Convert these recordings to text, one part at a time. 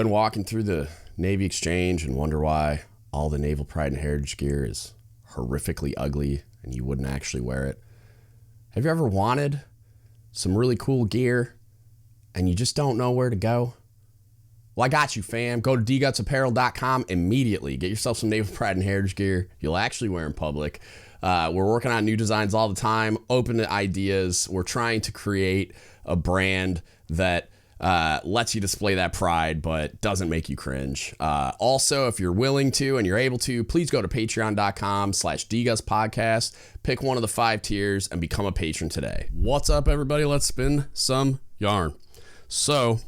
been walking through the Navy Exchange and wonder why all the Naval Pride and Heritage gear is horrifically ugly and you wouldn't actually wear it? Have you ever wanted some really cool gear and you just don't know where to go? Well, I got you, fam. Go to dgutspodcast.com immediately. Get yourself some Naval Pride and Heritage gear you'll actually wear in public. We're working on new designs all the time, open to ideas. We're trying to create a brand that lets you display that pride but doesn't make you cringe. Also, if you're willing to and you're able to, please go to patreon.com/dgutspodcast, pick one of the 5 tiers and become a patron today. What's up, everybody? Let's spin some yarn. So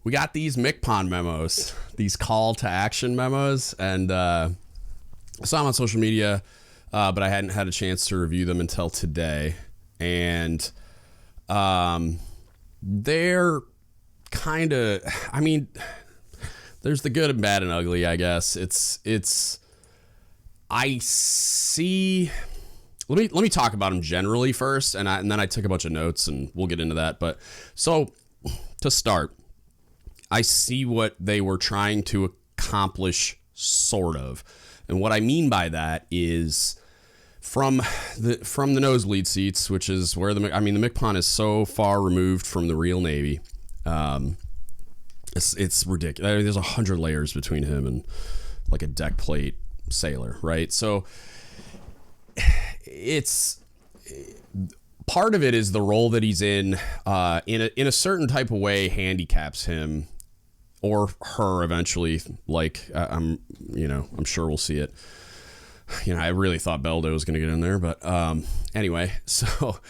we got these MCPON memos, these call to action memos, and I saw them on social media, but I hadn't had a chance to review them until today. And they're kind of, I mean, there's the good and bad and ugly, I guess. I see, let me talk about them generally first, and then I took a bunch of notes and we'll get into that. But so to start, I see what they were trying to accomplish, sort of. And what I mean by that is from the nosebleed seats, which is where the MCPON is so far removed from the real Navy. It's ridiculous. I mean, there's 100 layers between him and like a deck plate sailor, right? So it's part of it is the role that he's in a certain type of way handicaps him or her eventually. Like I'm sure we'll see it. I really thought Beldo was going to get in there, but anyway, so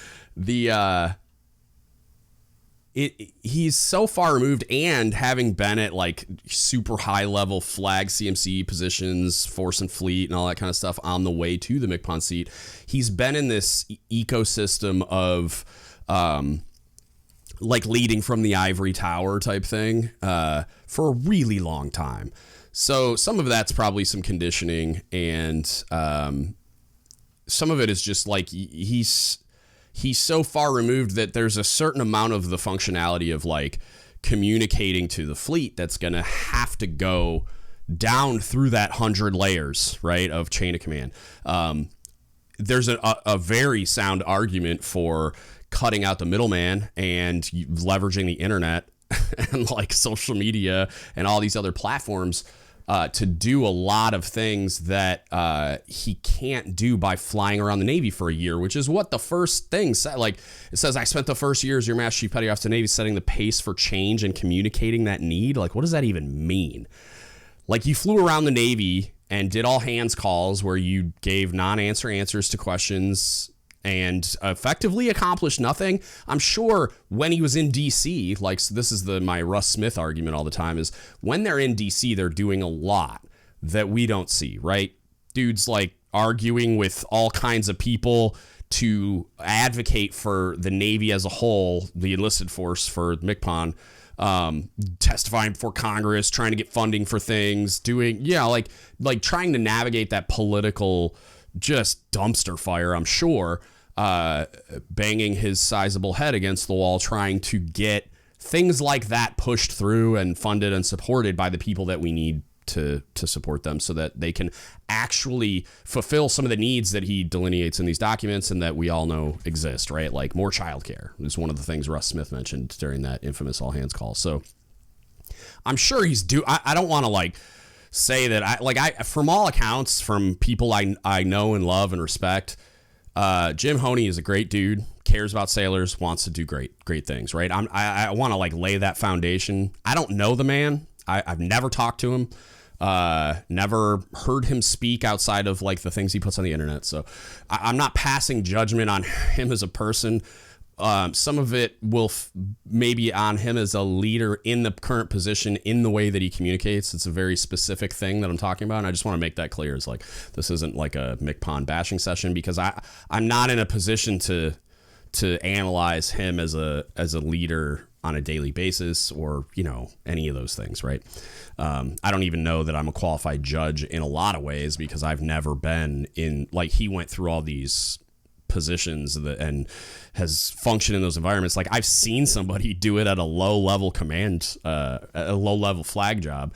he's so far removed, and having been at like super high level flag CMC positions, force and fleet and all that kind of stuff on the way to the MCPON seat, he's been in this ecosystem of like leading from the ivory tower type thing for a really long time. So some of that's probably some conditioning, and some of it is just like he's so far removed that there's a certain amount of the functionality of like communicating to the fleet that's going to have to go down through that 100 layers, right, of chain of command. There's a very sound argument for cutting out the middleman and leveraging the internet and like social media and all these other platforms to do a lot of things that he can't do by flying around the Navy for a year, which is what the first thing said. Like it says, I spent the first year as your Master Chief Petty Officer Navy setting the pace for change and communicating that need. Like, what does that even mean? Like, you flew around the Navy and did all hands calls where you gave non-answer answers to questions and effectively accomplished nothing. I'm sure when he was in DC, like, so this is my Russ Smith argument all the time, is when they're in DC, they're doing a lot that we don't see, right? Dudes like arguing with all kinds of people to advocate for the Navy as a whole, the enlisted force for MCPON, testifying before Congress, trying to get funding for things, doing, like trying to navigate that political just dumpster fire, I'm sure, banging his sizable head against the wall, trying to get things like that pushed through and funded and supported by the people that we need to support them so that they can actually fulfill some of the needs that he delineates in these documents and that we all know exist, right? Like more childcare is one of the things Russ Smith mentioned during that infamous all hands call. So I'm sure he's I don't want to like say that I from all accounts, from people I know and love and respect, Jim Honey is a great dude, cares about sailors, wants to do great things, right? I want to like lay that foundation. I don't know the man. I've never talked to him, never heard him speak outside of like the things he puts on the internet. So I'm not passing judgment on him as a person. Some of it will maybe on him as a leader in the current position, in the way that he communicates. It's a very specific thing that I'm talking about. And I just want to make that clear. It's like, this isn't like a MCPON bashing session, because I'm not in a position to analyze him as a leader on a daily basis or, any of those things. Right. I don't even know that I'm a qualified judge in a lot of ways, because I've never been in, like, he went through all these positions and has functioned in those environments. Like I've seen somebody do it at a low level command, a low level flag job,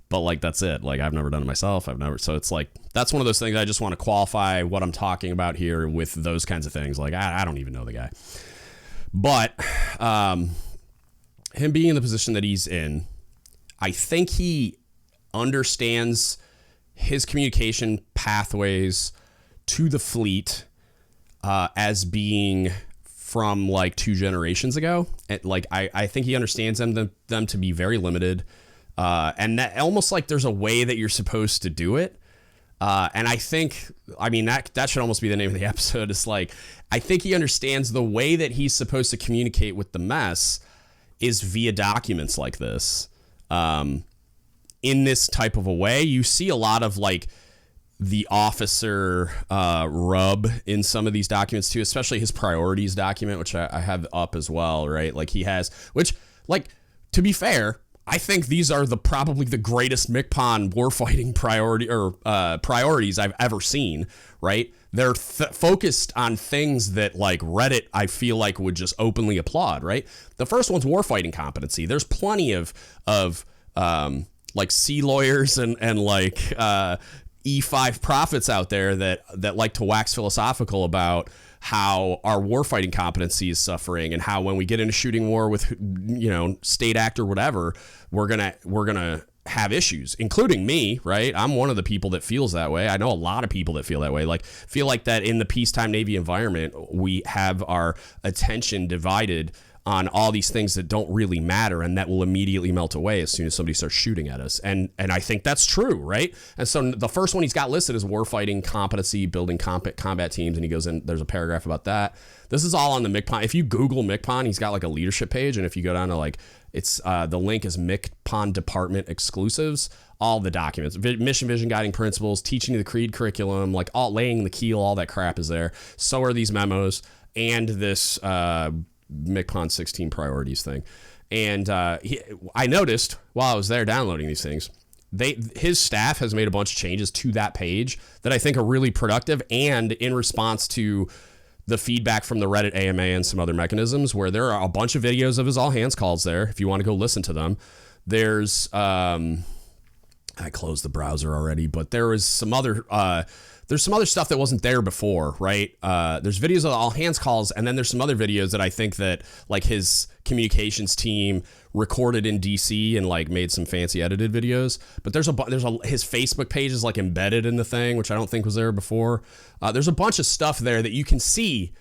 but like that's it. Like I've never done it myself. So it's like that's one of those things. I just want to qualify what I'm talking about here with those kinds of things. Like I don't even know the guy, but him being in the position that he's in, I think he understands his communication pathways to the fleet as being from like 2 generations ago. Like I think he understands them to be very limited, and that almost like there's a way that you're supposed to do it. And I think, I mean, that should almost be the name of the episode. It's like, I think he understands the way that he's supposed to communicate with the mess is via documents like this. In this type of a way, you see a lot of like the officer rub in some of these documents too, especially his priorities document, which I have up as well, right? Like he has, which like, to be fair, I think these are probably the greatest MCPON warfighting priorities I've ever seen, right? They're focused on things that like Reddit, I feel like would just openly applaud, right? The first one's warfighting competency. There's plenty of like sea lawyers and like E5 prophets out there that like to wax philosophical about how our warfighting competency is suffering and how when we get in a shooting war with, you know, state act or whatever, we're gonna have issues, including me, right? I'm one of the people that feels that way. I know a lot of people that feel that way, like feel like that in the peacetime Navy environment, we have our attention divided on all these things that don't really matter and that will immediately melt away as soon as somebody starts shooting at us. And I think that's true, right? And so the first one he's got listed is warfighting competency, building combat teams, and he goes in, there's a paragraph about that. This is all on the MCPON. If you Google MCPON, he's got like a leadership page, and if you go down to like, it's the link is MCPON Department Exclusives, all the documents, mission, vision, guiding principles, teaching the creed curriculum, like all laying the keel, all that crap is there. So are these memos and this MCPON 16 priorities thing. And I noticed while I was there downloading these things, his staff has made a bunch of changes to that page that I think are really productive and in response to the feedback from the Reddit AMA and some other mechanisms, where there are a bunch of videos of his all hands calls there if you want to go listen to them. There's I closed the browser already, but there was some other there's some other stuff that wasn't there before, right? There's videos of the all hands calls, and then there's some other videos that I think that like his communications team recorded in DC and like made some fancy edited videos. But his Facebook page is like embedded in the thing, which I don't think was there before. There's a bunch of stuff there that you can see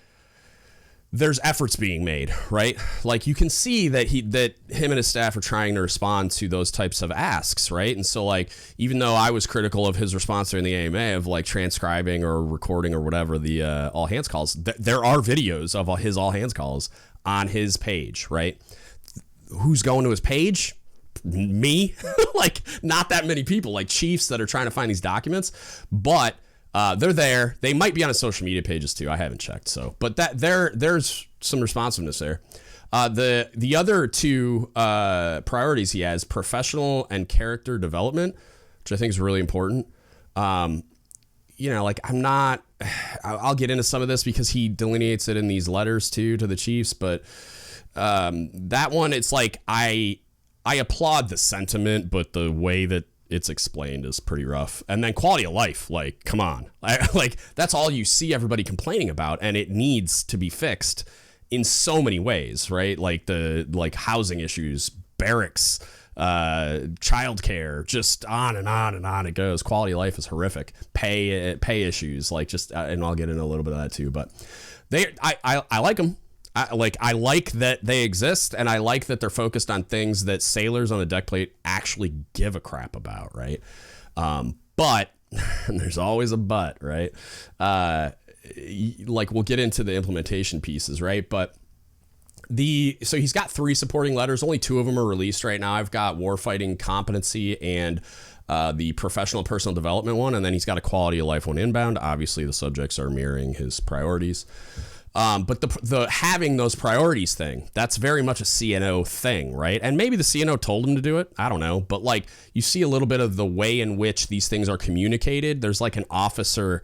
there's efforts being made, right? Like you can see that him and his staff are trying to respond to those types of asks, right? And so like, even though I was critical of his response during the AMA of like transcribing or recording or whatever the all hands calls, there are videos of his all hands calls on his page, right? Who's going to his page? Me? Like not that many people, like chiefs that are trying to find these documents, but they're there. They might be on his social media pages too. I haven't checked. So, but there's some responsiveness there. The other two priorities he has, professional and character development, which I think is really important. You know, like I'll get into some of this because he delineates it in these letters too to the chiefs, but that one, it's like I applaud the sentiment, but the way that it's explained is pretty rough. And then quality of life, like, come on. Like, that's all you see everybody complaining about, and it needs to be fixed in so many ways, right? Like housing issues, barracks, childcare, just on and on and on it goes. Quality of life is horrific. Pay issues, like just, and I'll get into a little bit of that too, but I like them. I like that they exist, and I like that they're focused on things that sailors on the deck plate actually give a crap about, right? But and there's always a but, right? Like we'll get into the implementation pieces, right? But so he's got 3 supporting letters. Only 2 of them are released right now. I've got warfighting competency and the professional and personal development one, and then he's got a quality of life one inbound. Obviously, the subjects are mirroring his priorities. But the having those priorities thing, that's very much a CNO thing, right? And maybe the CNO told him to do it. I don't know. But like you see a little bit of the way in which these things are communicated. There's like an officer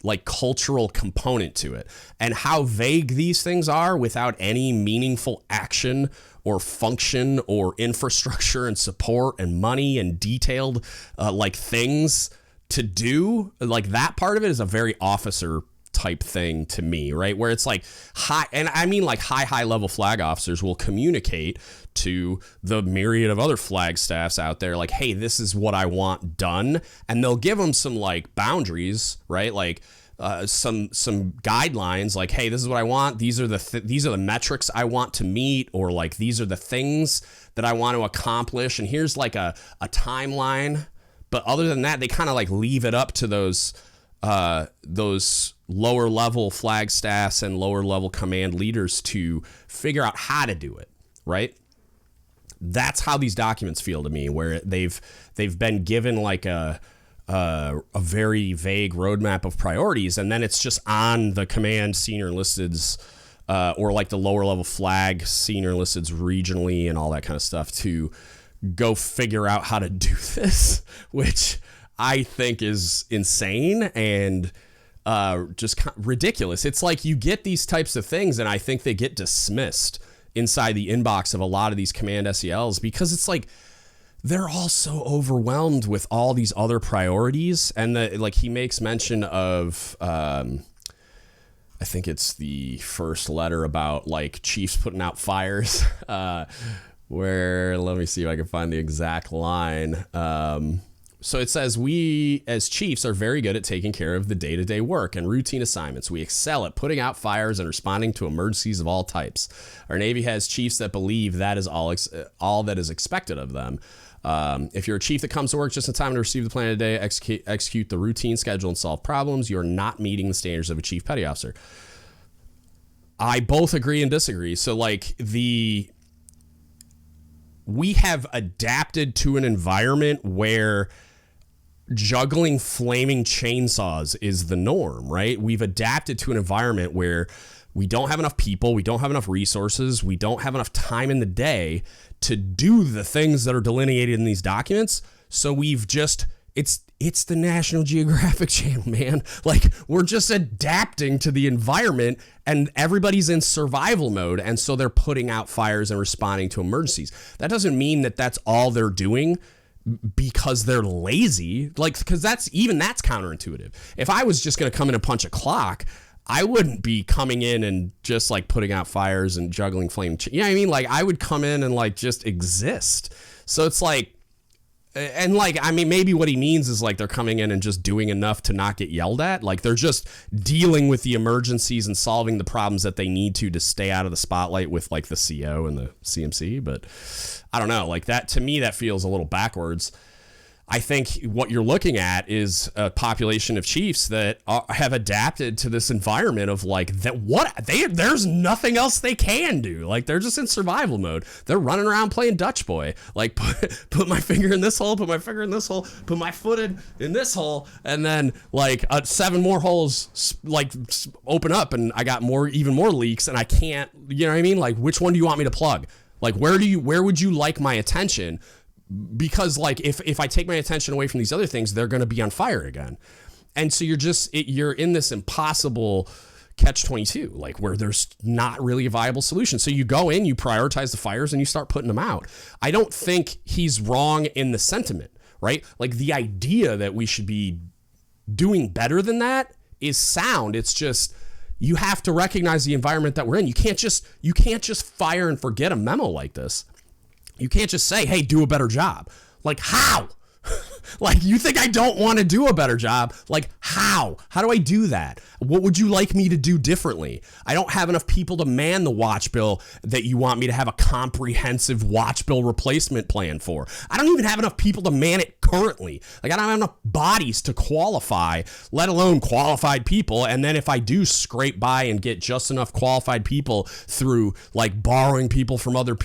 like cultural component to it, and how vague these things are without any meaningful action or function or infrastructure and support and money and detailed like things to do. Like that part of it is a very officer type thing to me, right? Where it's like high, and I mean like high level flag officers will communicate to the myriad of other flag staffs out there, like, hey, this is what I want done. And they'll give them some like boundaries, right? Like some guidelines, like, hey, this is what I want. These are the metrics I want to meet, or like, these are the things that I want to accomplish. And here's like a timeline. But other than that, they kind of like leave it up to those lower level flag staffs and lower level command leaders to figure out how to do it, right? That's how these documents feel to me, where they've been given like a very vague roadmap of priorities, and then it's just on the command senior enlisteds or like the lower level flag senior enlisteds regionally and all that kind of stuff to go figure out how to do this, which I think is insane and just ridiculous. It's like you get these types of things, and I think they get dismissed inside the inbox of a lot of these command SELs because it's like they're all so overwhelmed with all these other priorities. And like he makes mention of, I think it's the first letter about like chiefs putting out fires, where, let me see if I can find the exact line. So it says, we as chiefs are very good at taking care of the day-to-day work and routine assignments. We excel at putting out fires and responding to emergencies of all types. Our Navy has chiefs that believe that is all that is expected of them. If you're a chief that comes to work just in time to receive the plan of the day, execute the routine schedule and solve problems, you're not meeting the standards of a chief petty officer. I both agree and disagree. So like we have adapted to an environment where juggling flaming chainsaws is the norm, right? We've adapted to an environment where we don't have enough people, we don't have enough resources, we don't have enough time in the day to do the things that are delineated in these documents. So we've just, it's the National Geographic Channel, man. Like, we're just adapting to the environment, and everybody's in survival mode, and so they're putting out fires and responding to emergencies. That doesn't mean that that's all they're doing because they're lazy, like, because that's counterintuitive. If I was just going to come in and punch a clock, I wouldn't be coming in and just like putting out fires and juggling flame. You know what I mean? Like, I would come in and like just exist. So it's like, and like, I mean, maybe what he means is like they're coming in and just doing enough to not get yelled at. Like, they're just dealing with the emergencies and solving the problems that they need to stay out of the spotlight with like the CO and the CMC. But I don't know, like that, to me, that feels a little backwards. I think what you're looking at is a population of chiefs that have adapted to this environment of like that. There's nothing else they can do. Like, they're just in survival mode. They're running around playing Dutch boy. Like, put my finger in this hole, put my finger in this hole, put my foot in this hole, and then like 7 more holes like open up, and I got even more leaks, and I can't. You know what I mean? Like, which one do you want me to plug? Like, where would you like my attention? Because like if I take my attention away from these other things, they're going to be on fire again. And so you're in this impossible catch-22, like where there's not really a viable solution. So you go in, you prioritize the fires, and you start putting them out. I don't think he's wrong in the sentiment, right? Like, the idea that we should be doing better than that is sound. It's just, you have to recognize the environment that we're in. You can't just fire and forget a memo like this. You can't just say, hey, do a better job. Like, how? Like, you think I don't want to do a better job? Like, how? How do I do that? What would you like me to do differently? I don't have enough people to man the watch bill that you want me to have a comprehensive watch bill replacement plan for. I don't even have enough people to man it currently. Like, I don't have enough bodies to qualify, let alone qualified people. And then if I do scrape by and get just enough qualified people through like borrowing people from other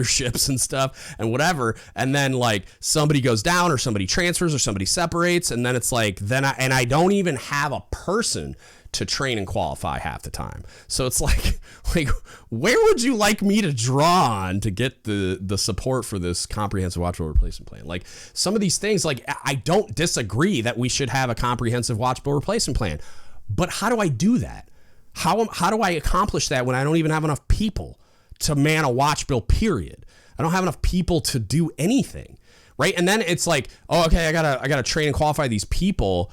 ships and stuff and whatever, and then like somebody goes down or somebody transfers or somebody separates, and then it's like, I don't even have a person to train and qualify half the time. So it's like where would you like me to draw on to get the support for this comprehensive watch bill replacement plan? Like, some of these things, like, I don't disagree that we should have a comprehensive watch bill replacement plan, But how do I do that? How do I accomplish that when I don't even have enough people to man a watch bill, period? I don't have enough people to do anything, right? And then it's like, oh, okay, I gotta train and qualify these people.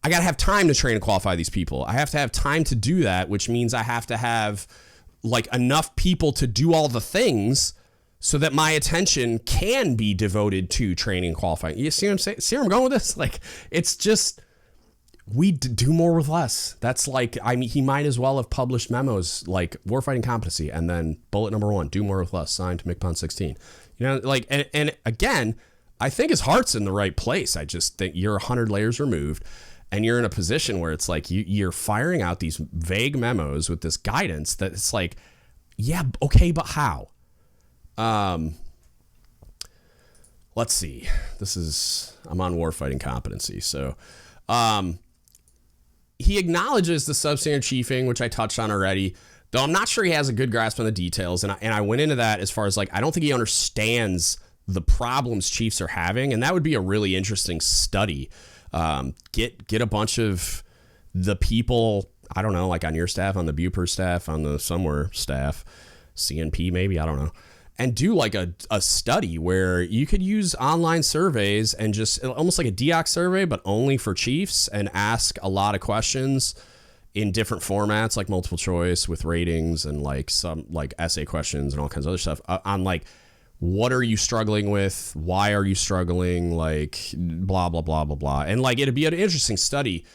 I gotta have time to train and qualify these people. I have to have time to do that, which means I have to have like enough people to do all the things so that my attention can be devoted to training and qualifying. You see what I'm saying? See where I'm going with this? Like, it's just, we do more with less. That's like, I mean, he might as well have published memos like Warfighting Competency and then bullet number 1, do more with less, signed to MCPON 16. You know, like, and again, I think his heart's in the right place. I just think you're 100 layers removed and you're in a position where it's like you're firing out these vague memos with this guidance that it's like, yeah, okay, but how? Let's see. I'm on Warfighting Competency. So, he acknowledges the substandard chiefing, which I touched on already, though I'm not sure he has a good grasp on the details. And I went into that as far as like, I don't think he understands the problems chiefs are having. And that would be a really interesting study. Get a bunch of the people, I don't know, like on your staff, on the Buper staff, on the somewhere staff, CNP maybe, I don't know, and do like a study where you could use online surveys and just almost like a DGUTS survey, but only for chiefs, and ask a lot of questions in different formats, like multiple choice with ratings and like some like essay questions and all kinds of other stuff on like, what are you struggling with? Why are you struggling? Like blah, blah, blah, blah, blah. And like, it'd be an interesting study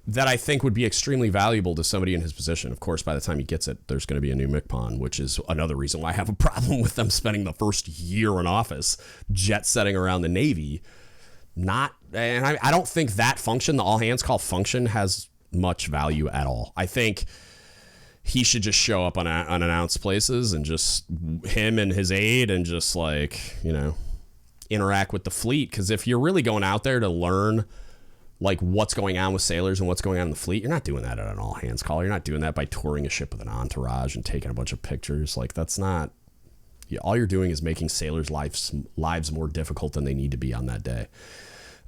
that I think would be extremely valuable to somebody in his position. Of course, by the time he gets it, there's going to be a new MCPON, which is another reason why I have a problem with them spending the first year in office jet setting around the Navy. And I don't think that function, the all hands call function, has much value at all. I think he should just show up on unannounced places and just him and his aide and just like, you know, interact with the fleet. Because if you're really going out there to learn like what's going on with sailors and what's going on in the fleet, you're not doing that at an all hands call. You're not doing that by touring a ship with an entourage and taking a bunch of pictures. Like that's not, all you're doing is making sailors' lives more difficult than they need to be on that day.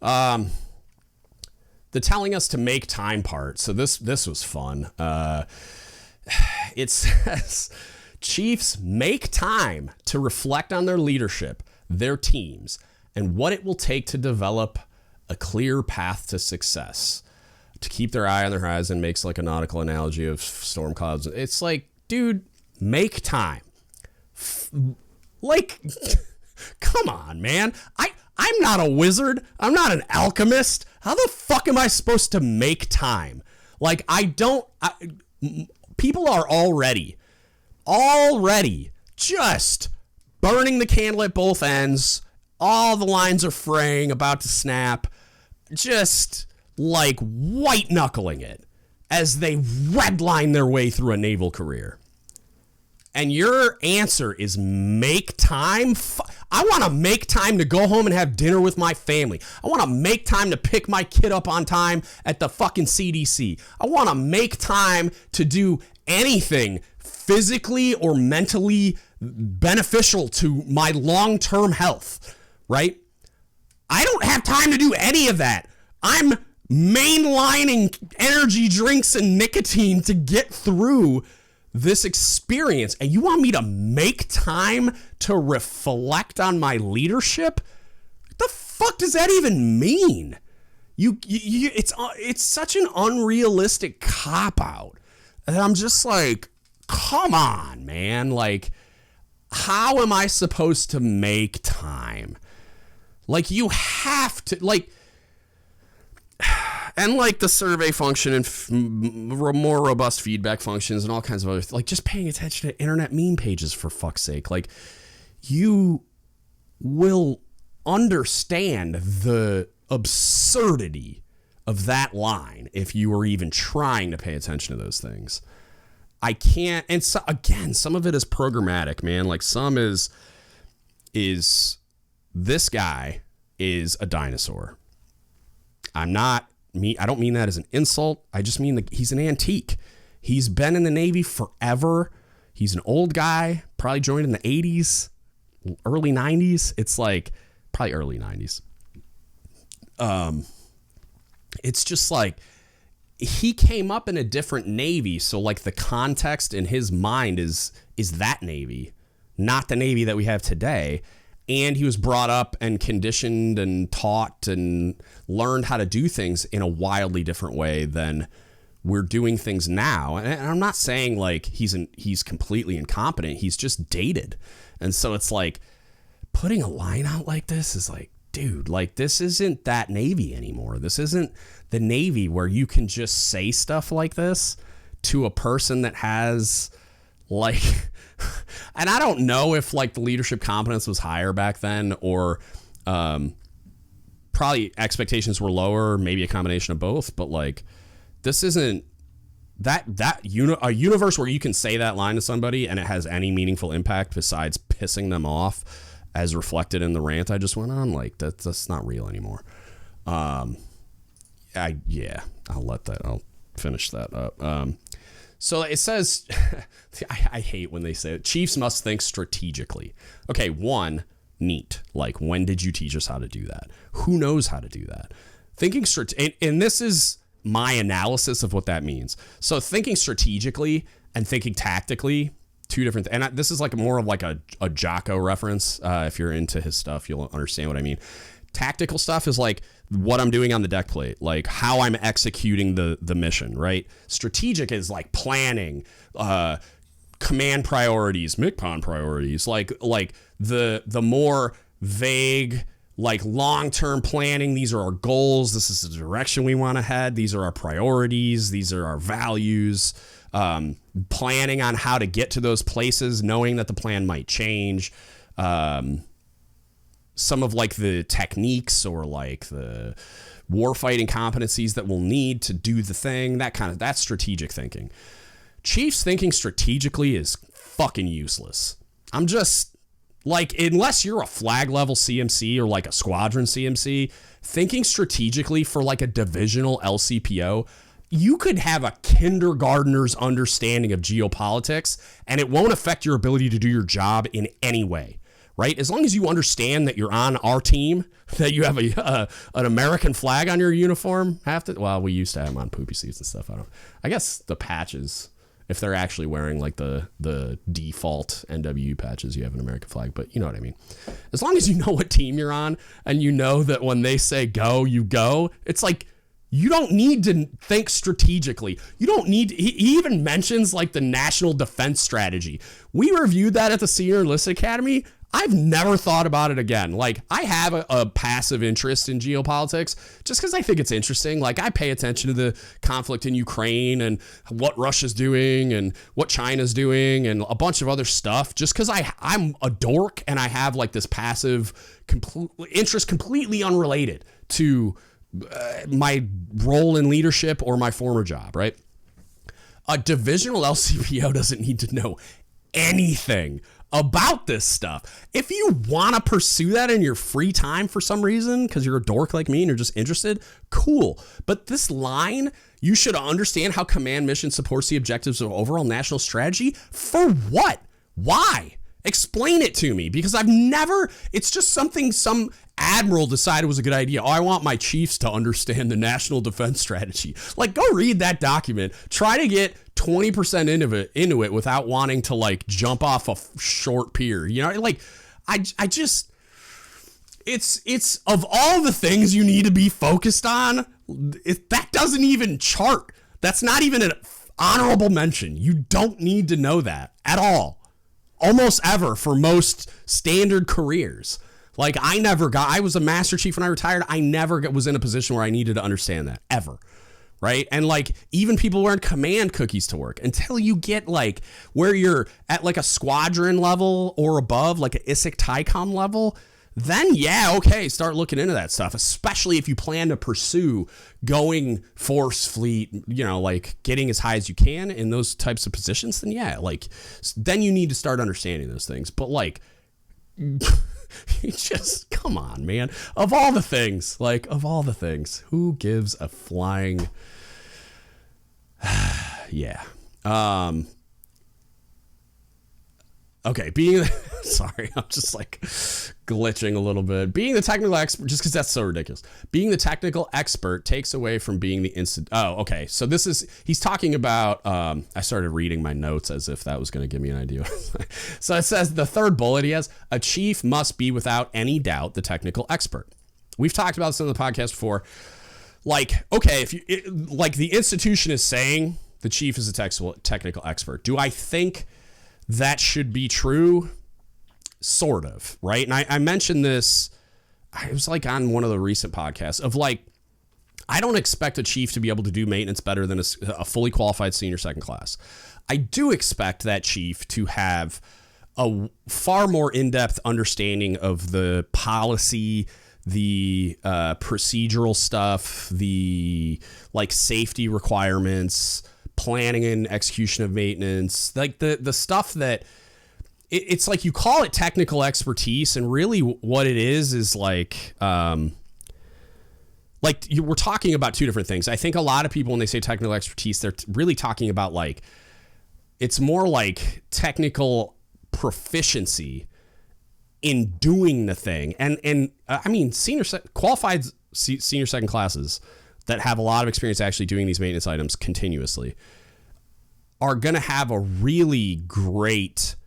The telling us to make time part. So this was fun. It says, chiefs make time to reflect on their leadership, their teams, and what it will take to develop a clear path to success. To keep their eye on the horizon, makes like a nautical analogy of storm clouds. It's like, dude, make time. Like, come on, man. I'm not a wizard. I'm not an alchemist. How the fuck am I supposed to make time? Like, people are already just burning the candle at both ends. All the lines are fraying, about to snap. Just like white knuckling it as they redline their way through a naval career. And your answer is make time. I want to make time to go home and have dinner with my family. I want to make time to pick my kid up on time at the fucking CDC. I want to make time to do anything physically or mentally beneficial to my long-term health, right? I don't have time to do any of that. I'm mainlining energy drinks and nicotine to get through this experience, and you want me to make time to reflect on my leadership? What the fuck does that even mean? It's such an unrealistic cop-out. And I'm just like, come on, man. Like, how am I supposed to make time? Like, you have to, like, and like the survey function and more robust feedback functions and all kinds of other, like just paying attention to internet meme pages, for fuck's sake. Like, you will understand the absurdity of that line if you were even trying to pay attention to those things. I can't, and so, again, some of it is programmatic, man. Like some is this guy is a dinosaur. I don't mean that as an insult. I just mean that he's an antique. He's been in the Navy forever. He's an old guy, probably joined in the 80s, early 90s. It's like probably early 90s. It's just like, he came up in a different Navy. So like the context in his mind is that Navy, not the Navy that we have today. And he was brought up and conditioned and taught and learned how to do things in a wildly different way than we're doing things now. And I'm not saying like he's completely incompetent. He's just dated. And so it's like putting a line out like this is like, dude, like this isn't that Navy anymore. This isn't the Navy where you can just say stuff like this to a person that has like, and I don't know if like the leadership competence was higher back then or probably expectations were lower, maybe a combination of both. But like, this isn't a universe where you can say that line to somebody and it has any meaningful impact besides pissing them off, as reflected in the rant I just went on. Like that's not real anymore. I'll finish that up. So it says, I hate when they say it. Chiefs must think strategically. Okay, one, neat. Like, when did you teach us how to do that? Who knows how to do that? Thinking and this is my analysis of what that means. So thinking strategically and thinking tactically, two different and this is like more of like a Jocko reference. If you're into his stuff, you'll understand what I mean. Tactical stuff is like what I'm doing on the deck plate, like how I'm executing the mission, right? Strategic is like planning, command priorities, MCPON priorities, like the more vague, like long-term planning. These are our goals. This is the direction we want to head. These are our priorities. These are our values. Planning on how to get to those places, knowing that the plan might change. Some of like the techniques or like the warfighting competencies that we'll need to do the thing, that's strategic thinking. Chiefs thinking strategically is fucking useless. I'm just like, unless you're a flag level CMC or like a squadron CMC, thinking strategically for like a divisional LCPO, you could have a kindergartner's understanding of geopolitics and it won't affect your ability to do your job in any way. Right? As long as you understand that you're on our team, that you have an American flag on your uniform, we used to have them on poopy seats and stuff. I guess the patches, if they're actually wearing like the default NWU patches, you have an American flag, but you know what I mean. As long as you know what team you're on and you know that when they say go, you go, it's like, you don't need to think strategically. You don't need he even mentions like the national defense strategy. We reviewed that at the Senior Enlisted Academy. I've never thought about it again. Like, I have a passive interest in geopolitics just because I think it's interesting. Like, I pay attention to the conflict in Ukraine and what Russia's doing and what China's doing and a bunch of other stuff just because I'm a dork and I have like this passive interest completely unrelated to my role in leadership or my former job, right? A divisional LCPO doesn't need to know anything about this stuff. If you want to pursue that in your free time for some reason, because you're a dork like me and you're just interested, cool. But this line, you should understand how command mission supports the objectives of overall national strategy. For what? Why? Explain it to me, because it's just something some admiral decided was a good idea. Oh, I want my chiefs to understand the national defense strategy. Like, go read that document. Try to get 20% into it without wanting to like jump off a short pier. You know, like it's of all the things you need to be focused on, that doesn't even chart. That's not even an honorable mention. You don't need to know that at all. Almost ever for most standard careers. Like, I was a master chief when I retired. I never was in a position where I needed to understand that ever. Right. And like, even people wearing command cookies to work until you get like where you're at like a squadron level or above, like an ISIC TICOM level, then yeah, okay, start looking into that stuff, especially if you plan to pursue going force fleet, you know, like getting as high as you can in those types of positions, then yeah, like then you need to start understanding those things. But like, just come on, man. Of all the things, who gives a flying yeah. okay, sorry, I'm just like glitching a little bit. Being the technical expert, just because that's so ridiculous. Being the technical expert takes away from being the instant. Oh, okay. So he's talking about, I started reading my notes as if that was going to give me an idea. So it says the third bullet he has, a chief must be without any doubt the technical expert. We've talked about this on the podcast before. Like, okay, like the institution is saying the chief is a technical expert. Do I think that should be true? Sort of, right? And I mentioned this, I was like on one of the recent podcasts of like, I don't expect a chief to be able to do maintenance better than a fully qualified senior second class. I do expect that chief to have a far more in-depth understanding of the policy, the procedural stuff, the like safety requirements, planning and execution of maintenance, like the stuff that it's like you call it technical expertise, and really what it is like we're talking about two different things. I think a lot of people, when they say technical expertise, they're really talking about like, it's more like technical proficiency in doing the thing. And I mean, qualified senior second classes that have a lot of experience actually doing these maintenance items continuously are going to have a really great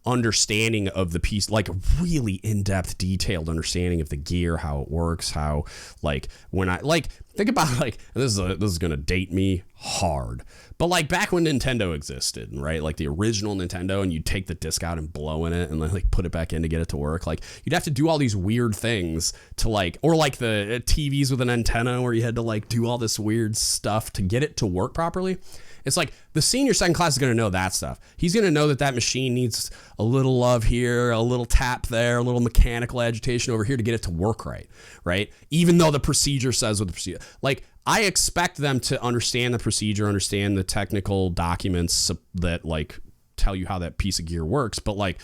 understanding of the piece, like a really in-depth, detailed understanding of the gear, how it works, how like when I like think about like this is going to date me hard, but like back when Nintendo existed, right? Like the original Nintendo, and you'd take the disc out and blow in it and then like put it back in to get it to work. Like you'd have to do all these weird things to like, or like the TVs with an antenna where you had to like do all this weird stuff to get it to work properly. It's like the senior second class is going to know that stuff. He's going to know that machine needs a little love here, a little tap there, a little mechanical agitation over here to get it to work right? Even though the procedure says what the procedure, like I expect them to understand the procedure, understand the technical documents that like tell you how that piece of gear works. But like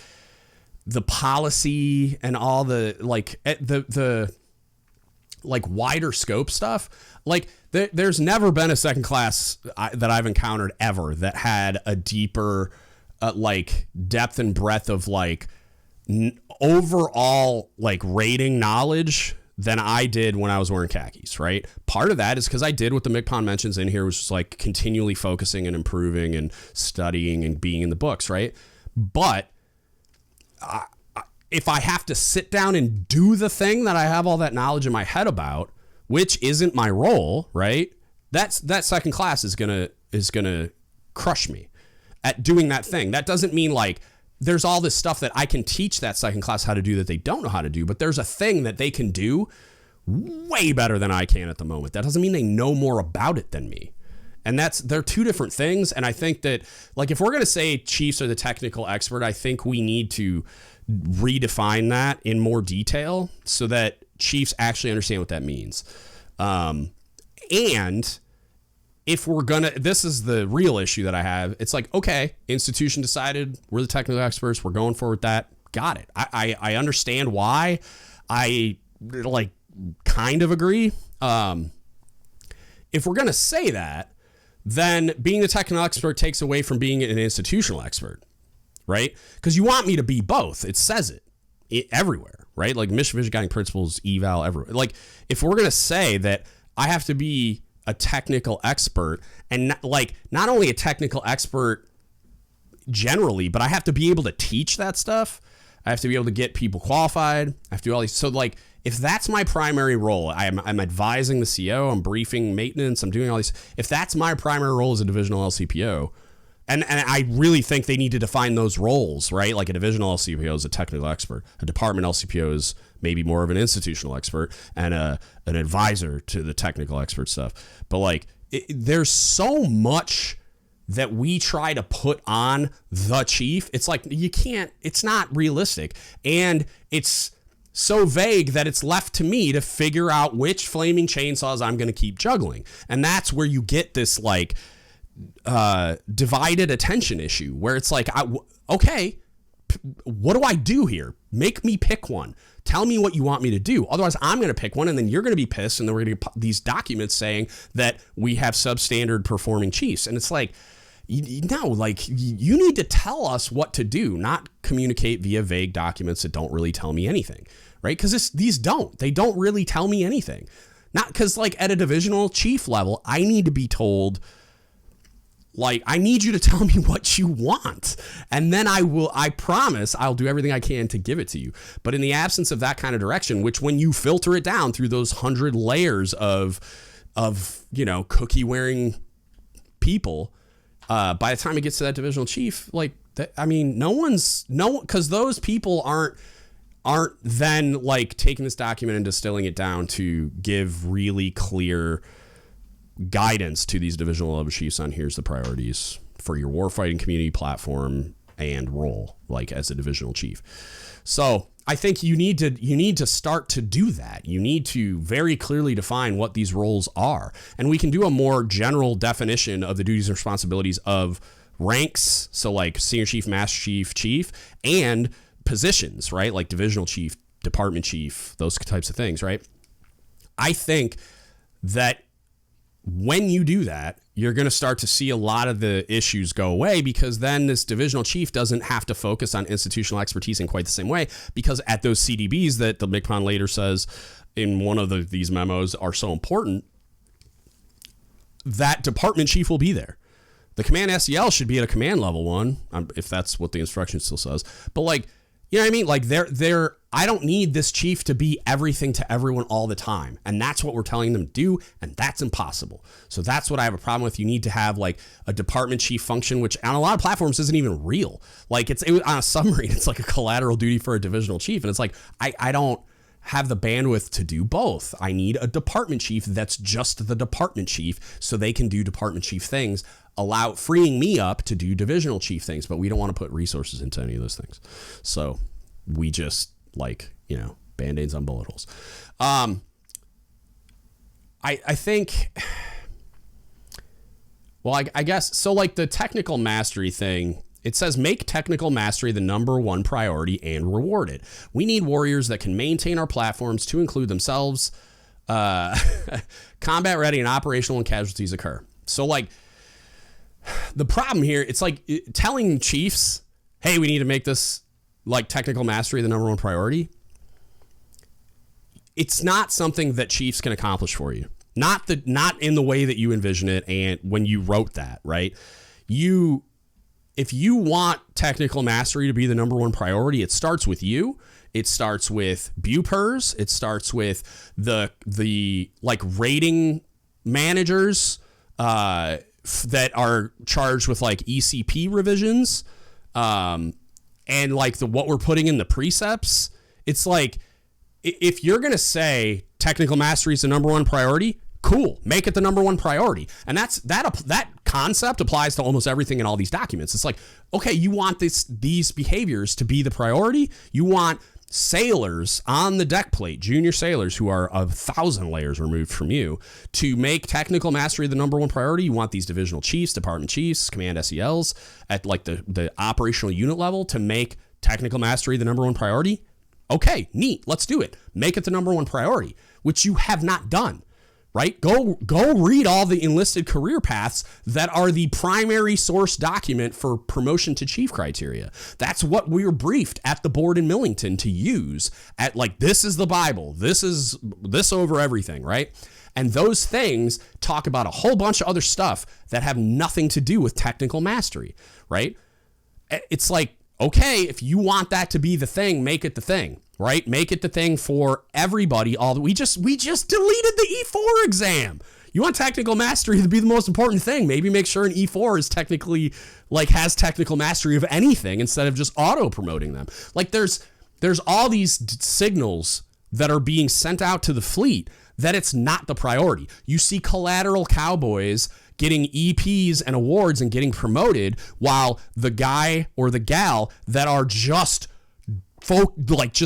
the policy and all the like the like wider scope stuff, like there's never been a second class that I've encountered ever that had a deeper like depth and breadth of like overall like rating knowledge than I did when I was wearing khakis, right? Part of that is because I did what the MCPON mentions in here, which is like continually focusing and improving and studying and being in the books, right? But if I have to sit down and do the thing that I have all that knowledge in my head about, which isn't my role, right? That second class is gonna crush me at doing that thing. That doesn't mean like there's all this stuff that I can teach that second class how to do that they don't know how to do, but there's a thing that they can do way better than I can at the moment. That doesn't mean they know more about it than me. And they're two different things. And I think that like if we're gonna say chiefs are the technical expert, I think we need to redefine that in more detail so that chiefs actually understand what that means. And if we're this is the real issue that I have. It's like, okay, institution decided we're the technical experts. We're going forward with that. Got it. I understand why. I like kind of agree. If we're going to say that, then being the technical expert takes away from being an institutional expert. Right? Because you want me to be both. It says it everywhere, right? Like mission vision guiding principles, eval everywhere. Like if we're going to say that I have to be a technical expert and not only a technical expert generally, but I have to be able to teach that stuff. I have to be able to get people qualified. I have to do all these. So like if that's my primary role, I'm advising the CO, I'm briefing maintenance, I'm doing all these. If that's my primary role as a divisional LCPO, And I really think they need to define those roles, right? Like a divisional LCPO is a technical expert. A department LCPO is maybe more of an institutional expert and an advisor to the technical expert stuff. But like, there's so much that we try to put on the chief. It's like, you can't, it's not realistic. And it's so vague that it's left to me to figure out which flaming chainsaws I'm going to keep juggling. And that's where you get this like, divided attention issue where it's like, okay, what do I do here? Make me pick one. Tell me what you want me to do. Otherwise, I'm going to pick one and then you're going to be pissed. And then we're going to get these documents saying that we have substandard performing chiefs. And it's like, No, like you need to tell us what to do, not communicate via vague documents that don't really tell me anything, right? Because they don't really tell me anything. Not because like at a divisional chief level, I need to be told, like, I need you to tell me what you want. And then I promise I'll do everything I can to give it to you. But in the absence of that kind of direction, which when you filter it down through those 100 layers of, cookie wearing people, by the time it gets to that divisional chief, like, because those people aren't then like taking this document and distilling it down to give really clear guidance to these divisional level chiefs on here's the priorities for your warfighting community platform and role, like as a divisional chief. So I think you need to start to do that. You need to very clearly define what these roles are. And we can do a more general definition of the duties and responsibilities of ranks. So like senior chief, master chief, chief, and positions, right? Like divisional chief, department chief, those types of things, right? I think that when you do that, you're going to start to see a lot of the issues go away, because then this divisional chief doesn't have to focus on institutional expertise in quite the same way, because at those CDBs that the MCPON later says in one of these memos are so important, that department chief will be there. The command SEL should be at a command level 1, if that's what the instruction still says. But like, you know what I mean? Like I don't need this chief to be everything to everyone all the time. And that's what we're telling them to do. And that's impossible. So that's what I have a problem with. You need to have like a department chief function, which on a lot of platforms isn't even real. Like it on a submarine, it's like a collateral duty for a divisional chief. And it's like, I don't have the bandwidth to do both. I need a department chief that's just the department chief so they can do department chief things, freeing me up to do divisional chief things. But we don't want to put resources into any of those things. So we just Band-Aids on bullet holes. I think, well, I guess, so like the technical mastery thing, it says make technical mastery the number 1 priority and reward it. We need warriors that can maintain our platforms to include themselves. Combat ready and operational and casualties occur. So like the problem here, it's like telling chiefs, hey, we need to make this like technical mastery the number 1 priority. It's not something that chiefs can accomplish for you. Not in the way that you envision it and when you wrote that, right? If you want technical mastery to be the number 1 priority, it starts with you. It starts with BUPERS. It starts with the like rating managers that are charged with like ECP revisions, and like what we're putting in the precepts. It's like, if you're going to say technical mastery is the number 1 priority, cool, make it the number 1 priority. And that concept applies to almost everything in all these documents. It's like, okay, you want these behaviors to be the priority. You want sailors on the deck plate, junior sailors who are 1,000 layers removed from you, to make technical mastery the number 1 priority. You want these divisional chiefs, department chiefs, command SELs at like the operational unit level to make technical mastery the number 1 priority. Okay, neat. Let's do it. Make it the number 1 priority, which you have not done, right? Go read all the enlisted career paths that are the primary source document for promotion to chief criteria. That's what we were briefed at the board in Millington to use at, like, this is the Bible. This is this over everything, right? And those things talk about a whole bunch of other stuff that have nothing to do with technical mastery, right? It's like, okay, if you want that to be the thing, make it the thing, right? Make it the thing for everybody. We just deleted the E4 exam. You want technical mastery to be the most important thing. Maybe make sure an E4 is technically, like, has technical mastery of anything instead of just auto promoting them. Like, there's all these signals that are being sent out to the fleet that it's not the priority. You see collateral cowboys getting EPs and awards and getting promoted, while the guy or the gal that are just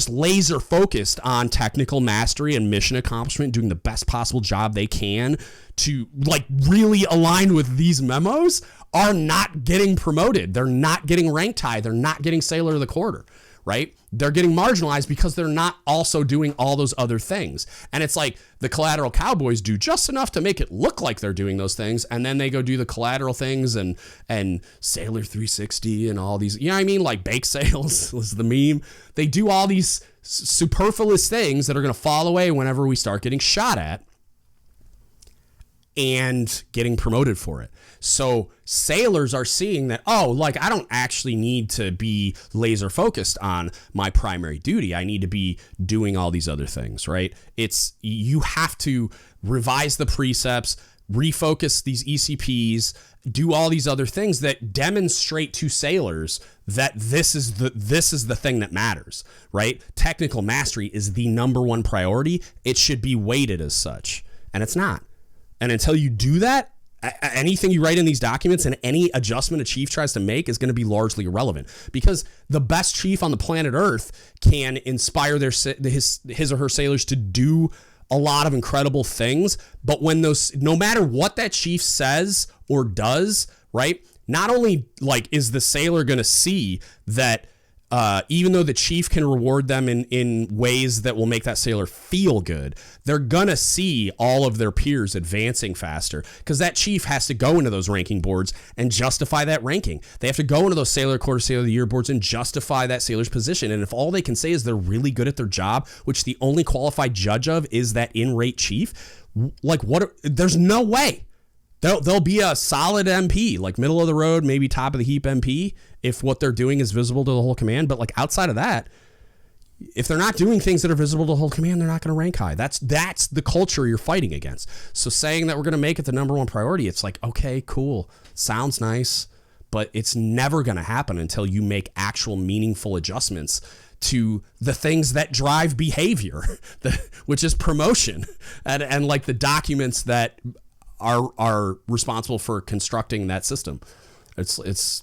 laser focused on technical mastery and mission accomplishment, doing the best possible job they can to, like, really align with these memos, are not getting promoted. They're not getting rank tie. They're not getting sailor of the quarter, right? They're getting marginalized because they're not also doing all those other things. And it's like the collateral cowboys do just enough to make it look like they're doing those things. And then they go do the collateral things and Sailor 360 and all these, you know what I mean? Like bake sales was the meme. They do all these superfluous things that are going to fall away whenever we start getting shot at and getting promoted for it. So sailors are seeing that, oh, like I don't actually need to be laser focused on my primary duty. I need to be doing all these other things, right? You have to revise the precepts, refocus these ECPs, do all these other things that demonstrate to sailors that this is the thing that matters, right? Technical mastery is the number one priority. It should be weighted as such, and it's not. And until you do that, anything you write in these documents and any adjustment a chief tries to make is going to be largely irrelevant, because the best chief on the planet Earth can inspire his or her sailors to do a lot of incredible things. But when no matter what that chief says or does, right? Not only like is the sailor going to see that even though the chief can reward them in ways that will make that sailor feel good, they're going to see all of their peers advancing faster, because that chief has to go into those ranking boards and justify that ranking. They have to go into those Sailor Quarter Sailor of the Year boards and justify that sailor's position. And if all they can say is they're really good at their job, which the only qualified judge of is that in-rate chief, like there's no way. They'll be a solid MP, like middle of the road, maybe top of the heap MP, if what they're doing is visible to the whole command. But like outside of that, if they're not doing things that are visible to the whole command, they're not going to rank high. That's the culture you're fighting against. So saying that we're going to make it the number one priority, it's like, okay, cool. Sounds nice, but it's never going to happen until you make actual meaningful adjustments to the things that drive behavior, which is promotion and like the documents that are responsible for constructing that system. It's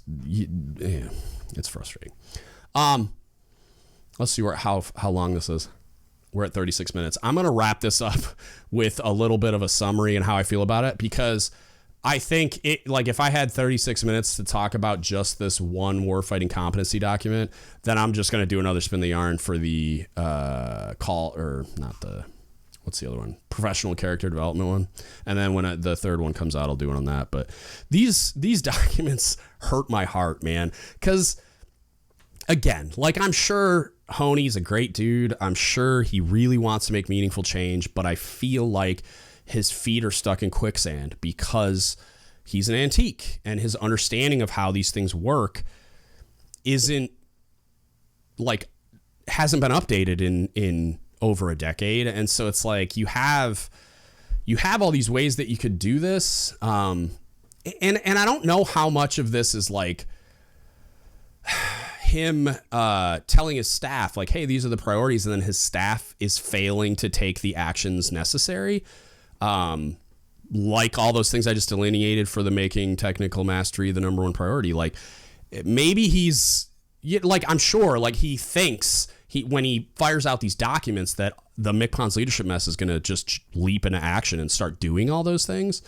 frustrating. Let's see how long this is. We're at 36 minutes. I'm going to wrap this up with a little bit of a summary and how I feel about it, because I think if I had 36 minutes to talk about just this one warfighting competency document, then I'm just going to do another spin the yarn for the what's the other one? Professional character development one. And then when the third one comes out, I'll do it on that. But these documents hurt my heart, man. Because, again, like I'm sure Honey's a great dude. I'm sure he really wants to make meaningful change. But I feel like his feet are stuck in quicksand because he's an antique. And his understanding of how these things work hasn't been updated in over a decade. And so it's like you have all these ways that you could do this. And I don't know how much of this is like him telling his staff like, hey, these are the priorities, and then his staff is failing to take the actions necessary. Like all those things I just delineated for the making technical mastery the number one priority. Like maybe I'm sure like he thinks when he fires out these documents that the MCPON's leadership mess is going to just leap into action and start doing all those things.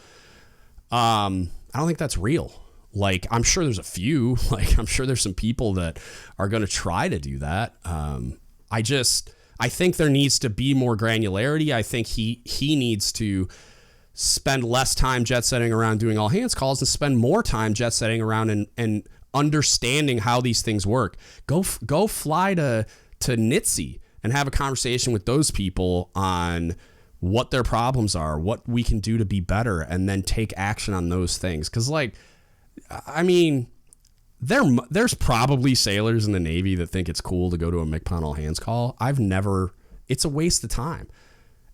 I don't think that's real. Like, I'm sure there's a few, like, I'm sure there's some people that are going to try to do that. I think there needs to be more granularity. I think he needs to spend less time jet setting around doing all hands calls and spend more time jet setting around and understanding how these things work. Go fly to NITSE and have a conversation with those people on what their problems are, what we can do to be better, and then take action on those things. Because, like, I mean, there's probably sailors in the Navy that think it's cool to go to a MCPON all hands call. It's a waste of time.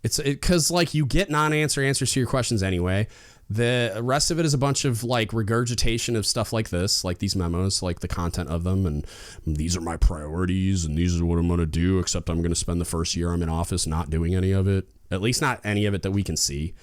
Because, like, you get non-answer answers to your questions anyway. The rest of it is a bunch of like regurgitation of stuff like this, like these memos, like the content of them. And these are my priorities and these are what I'm going to do, except I'm going to spend the first year I'm in office not doing any of it, at least not any of it that we can see.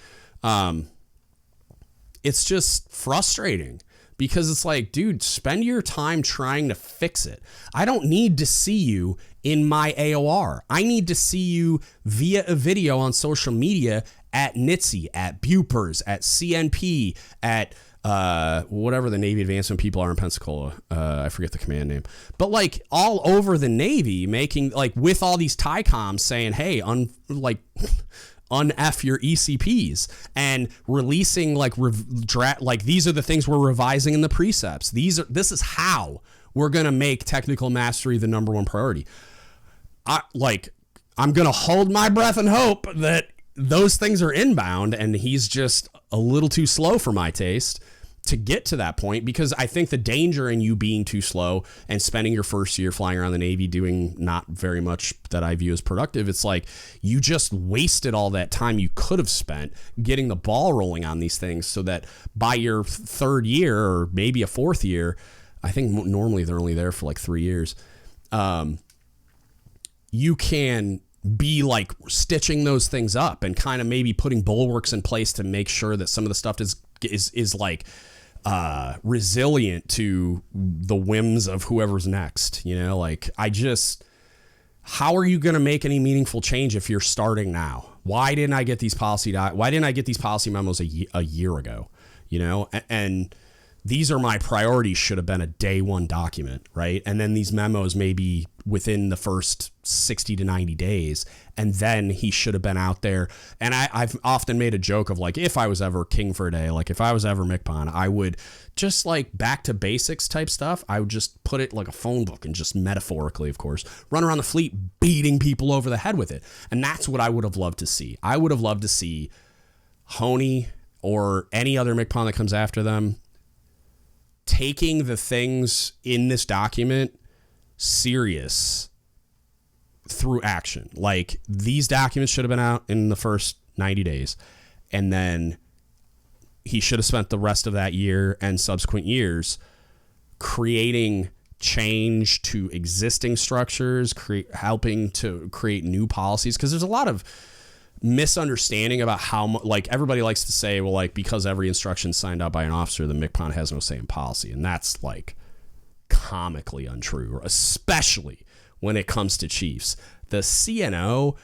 It's just frustrating because it's like, dude, spend your time trying to fix it. I don't need to see you in my AOR. I need to see you via a video on social media at NITSE, at Bupers, at CNP, at whatever the Navy advancement people are in Pensacola. I forget the command name, but like all over the Navy, making like with all these TICOMs saying, hey, un-F your ECPs and releasing like these are the things we're revising in the precepts. This is how we're going to make technical mastery the number one priority. I'm going to hold my breath and hope that those things are inbound, and he's just a little too slow for my taste to get to that point, because I think the danger in you being too slow and spending your first year flying around the Navy doing not very much that I view as productive, it's like you just wasted all that time you could have spent getting the ball rolling on these things, so that by your third year or maybe a fourth year, I think normally they're only there for like 3 years, you can be like stitching those things up and kind of maybe putting bulwarks in place to make sure that some of the stuff is like resilient to the whims of whoever's next, you know, like how are you going to make any meaningful change if you're starting now? Why didn't I get these policy memos a year ago? You know, and these are my priorities should have been a day one document, right? And then these memos maybe within the first 60 to 90 days. And then he should have been out there. And I've often made a joke of like, if I was ever king for a day, like if I was ever MCPON, I would just like back to basics type stuff. I would just put it like a phone book and just metaphorically, of course, run around the fleet beating people over the head with it. And that's what I would have loved to see. I would have loved to see Honey or any other MCPON that comes after them taking the things in this document serious through action. Like these documents should have been out in the first 90 days. And then he should have spent the rest of that year and subsequent years creating change to existing structures, helping to create new policies. Cause there's a lot of misunderstanding about how like everybody likes to say, well, like because every instruction signed out by an officer, the MCPON has no say in policy. And that's like comically untrue, especially when it comes to chiefs. The CNO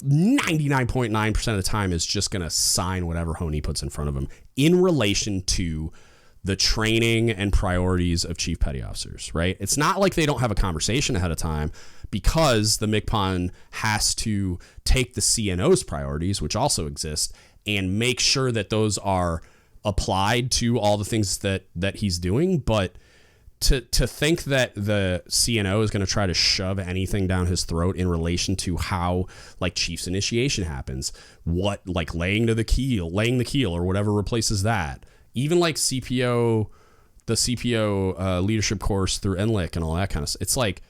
99.9% of the time is just going to sign whatever Honey puts in front of him in relation to the training and priorities of chief petty officers, right? It's not like they don't have a conversation ahead of time, because the MCPON has to take the CNO's priorities, which also exist, and make sure that those are applied to all the things that he's doing. But to think that the CNO is going to try to shove anything down his throat in relation to how like chief's initiation happens, what like laying the keel or whatever replaces that, even like the CPO leadership course through NLIC and all that kind of stuff. It's like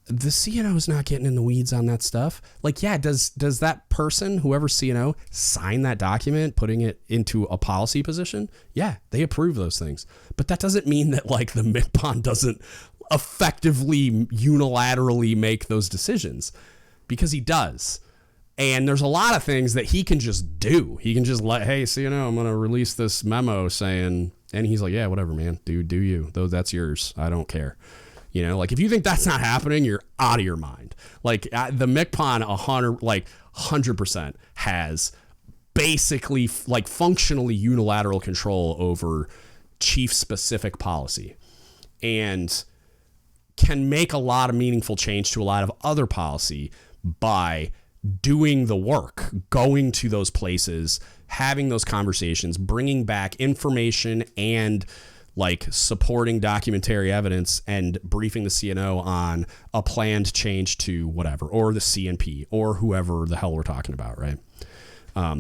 the CNO is not getting in the weeds on that stuff. Like, yeah, does that person, whoever CNO, sign that document, putting it into a policy position? Yeah, they approve those things. But that doesn't mean that like the MCPON doesn't effectively unilaterally make those decisions, because he does. And there's a lot of things that he can just do. He can just hey, CNO, I'm going to release this memo saying, and he's like, yeah, whatever, man, do you, though, that's yours. I don't care. You know, like if you think that's not happening, you're out of your mind. Like the MCPON 100% has basically like functionally unilateral control over chief specific policy, and can make a lot of meaningful change to a lot of other policy by doing the work, going to those places, having those conversations, bringing back information and like supporting documentary evidence, and briefing the CNO on a planned change to whatever, or the CNP, or whoever the hell we're talking about, right?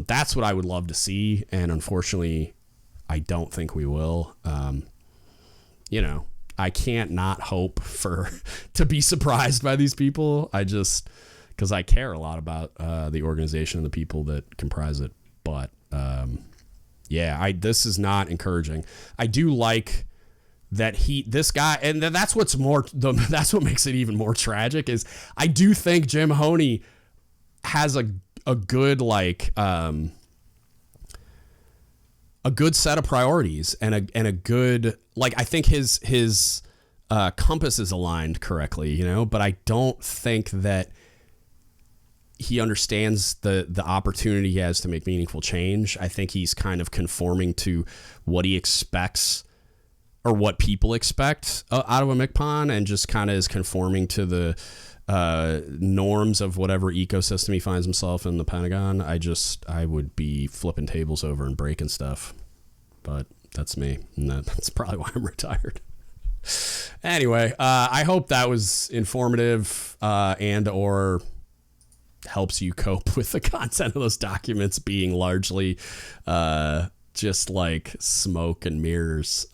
That's what I would love to see, and unfortunately, I don't think we will. You know, I can't not hope to be surprised by these people. Because I care a lot about the organization and the people that comprise it, but yeah, this is not encouraging. I do like that this guy, and that's what's that's what makes it even more tragic, is I do think Jim Honey has a good like a good set of priorities and a good, like, I think his compass is aligned correctly, you know, but I don't think that he understands the opportunity he has to make meaningful change. I think he's kind of conforming to what he expects or what people expect out of a MCPON, and just kind of is conforming to the norms of whatever ecosystem he finds himself in the Pentagon. I would be flipping tables over and breaking stuff, but that's me, and that's probably why I'm retired. Anyway, I hope that was informative and or helps you cope with the content of those documents being largely just like smoke and mirrors.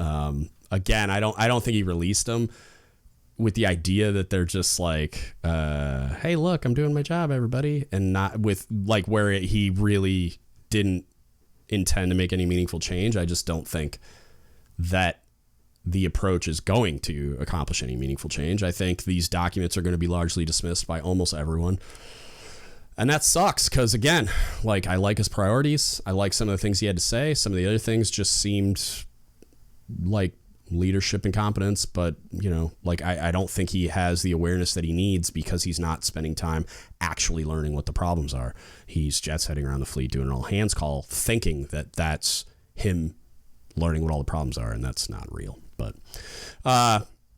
Again, I don't think he released them with the idea that they're just like, hey, look, I'm doing my job, everybody, and not with like where he really didn't intend to make any meaningful change. I just don't think that the approach is going to accomplish any meaningful change. I think these documents are going to be largely dismissed by almost everyone. And that sucks because, again, like, I like his priorities. I like some of the things he had to say. Some of the other things just seemed like leadership and competence, but, you know, like, I don't think he has the awareness that he needs because he's not spending time actually learning what the problems are. He's jet setting around the fleet, doing an all hands call, thinking that that's him learning what all the problems are, and that's not real. But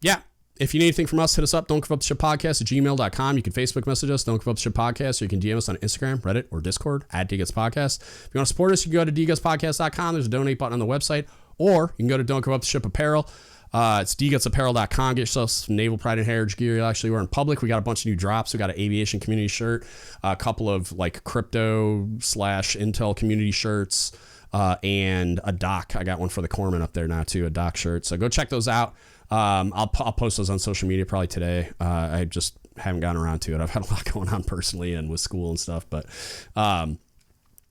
yeah, if you need anything from us, hit us up. Don't give up the ship podcast at gmail.com. You can Facebook message us, Don't Give Up the Ship podcast, or you can DM us on Instagram, Reddit, or Discord at DGUTS If you want to support us, you can go to dgutspodcast.com. There's a donate button on the website, or you can go to Don't Give Up the Ship apparel. It's dgutspodcast.com. Get yourself some naval pride and heritage gear you'll actually wear in public. We got a bunch of new drops. We got an aviation community shirt, a couple of like crypto/intel community shirts, and a doc. I got one for the corpsman up there now too, a doc shirt. So go check those out. I'll post those on social media probably today. I just haven't gotten around to it. I've had a lot going on personally and with school and stuff, but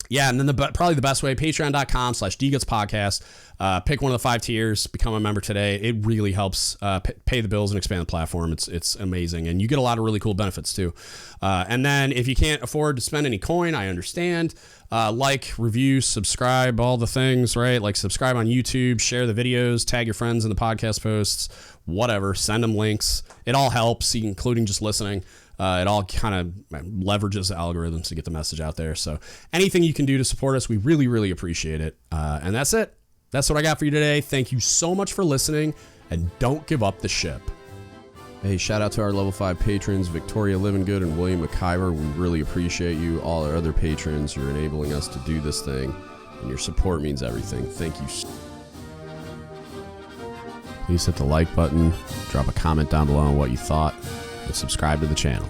yeah, and then probably the best way, patreon.com/dgutspodcast. Pick one of the 5 tiers, become a member today. It really helps pay the bills and expand the platform. It's amazing, and you get a lot of really cool benefits too. And then if you can't afford to spend any coin, I understand. Like, review, subscribe, all the things, right? Like, subscribe on YouTube, share the videos, tag your friends in the podcast posts, whatever. Send them links. It all helps, including just listening. It all kind of leverages the algorithms to get the message out there. So anything you can do to support us, we really, really appreciate it. And that's it. That's what I got for you today. Thank you so much for listening, and don't give up the ship. Hey, shout out to our level 5 patrons, Victoria Livingood and William McIver. We really appreciate you. All our other patrons, you're enabling us to do this thing, and your support means everything. Thank you. Please hit the like button, drop a comment down below on what you thought, and subscribe to the channel.